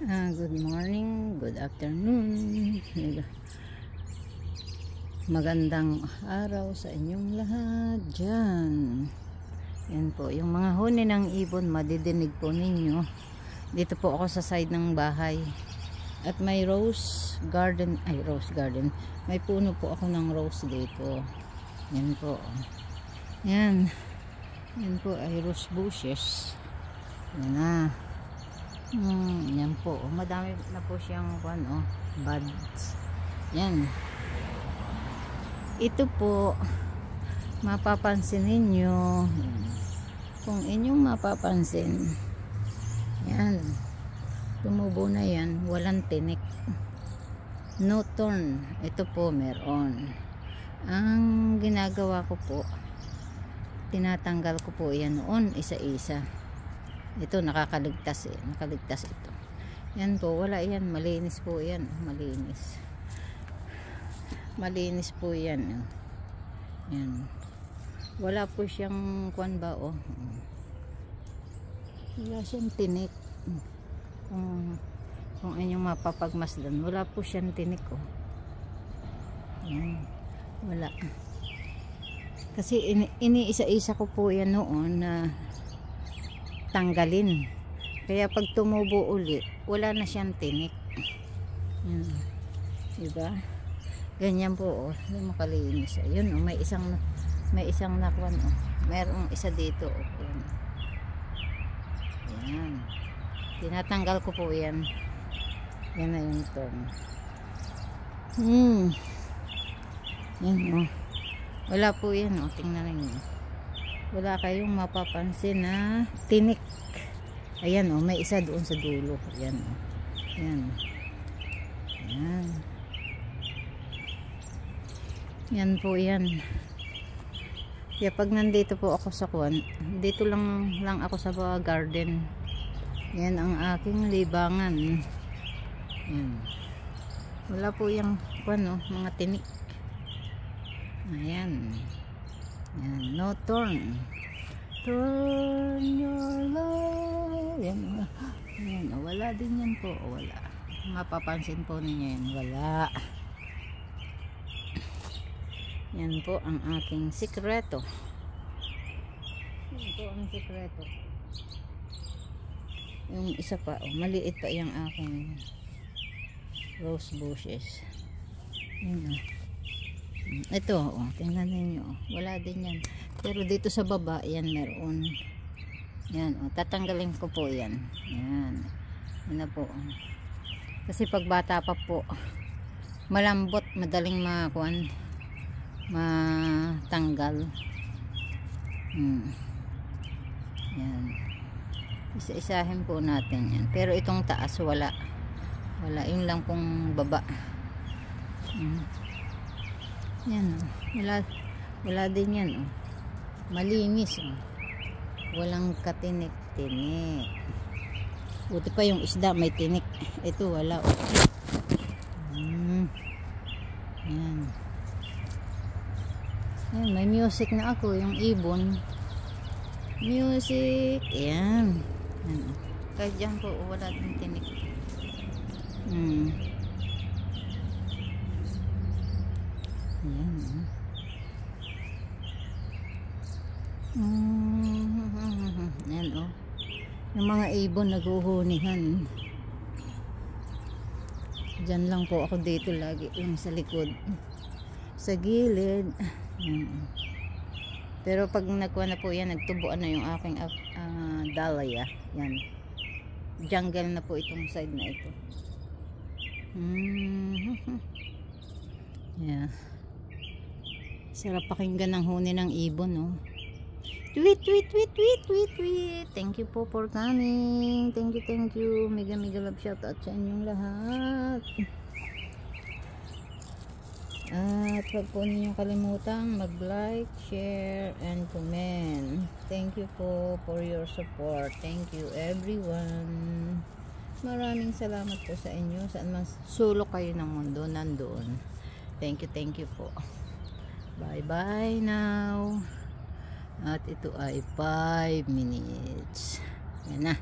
Good morning, good afternoon, magandang araw sa inyong lahat dyan. Yan po, yung mga huni ng ibon madidinig po ninyo. Dito po ako sa side ng bahay at may rose garden, may puno po ako ng rose dito. Yan po, yan po ay rose bushes. Yan na. Yan po, madami na po siyang buds. Yan. Ito po, mapapansin ninyo, kung inyong mapapansin, yan, tumubo na yan, walang tinik, no thorn. Ito po meron. Ang ginagawa ko po, tinatanggal ko po yan noon isa-isa. Ito nakakaligtas nakaligtas ito. Yan po, wala yan, malinis po yan, malinis po yan. Yan, wala po siyang wala siyang tinik. Kung inyong mapapagmasdan, wala po siyang tinik. Yan, wala, kasi iniisa-isa ko po yan noon na tanggalin, kaya pag tumubo uli wala na siyang tinik. Yan, diba? Ganyan po, yung makalinis. Ayun, may isang nakwan, mayroong isa dito. Yan, tinatanggal ko po yan. Yan na yung tong. Yan, wala po yan, tingnan niyo, wala kayong mapapansin na tinik. Ayan, may isa doon sa dulo. Ayan, yan. Yan. Yan po yan. Kaya pag nandito po ako sa dito lang ako sa garden. Yan ang aking libangan. Yan. Wala po yung mga tinik. Ayan. Yan, no thorn. Turn your love. Yan, wala din yan po. Wala. Mapapansin po ninyo yan. Wala. Yan po ang aking sikreto. Yan po ang sikreto. Yung isa pa, maliit pa yung aking rose bushes. Yan, ito, tingnan niyo, wala din yan. Pero dito sa baba, yan meron. Yan, tatanggalin ko po yan. Yan. Yan na po. Kasi pag bata pa po, malambot, madaling matanggal. Yan. Isa-isahin po natin yan. Pero itong taas, wala. Yun lang pong baba. Yan, wala din yan. Malinis. Walang katinik-tinik. Buti pa yung isda may tinik. Ito wala. Yan. Yan, may music na ako, yung ibon. Music. Yan. Kahit dyan po wala din tinik. Yan. Yan, yung mga ibon naguhunihan. Diyan lang po ako dito lagi, yung sa likod, sa gilid. Pero pag nagkuha na po yan, nagtubuan na yung aking dahlia. Yan, jungle na po itong side na ito. Yeah. Sarap pakinggan ng huni ng ibon, no? Tweet, tweet, tweet, tweet, tweet, tweet. Thank you po for coming. Thank you. Mega love shout out sa inyong lahat. At wag po ninyong kalimutang mag-like, share, and comment. Thank you po for your support. Thank you everyone. Maraming salamat po sa inyo. Saan man sulok kayo ng mundo, nandoon. Thank you po. Bye now. At ito ay 5 minutes. Yan na.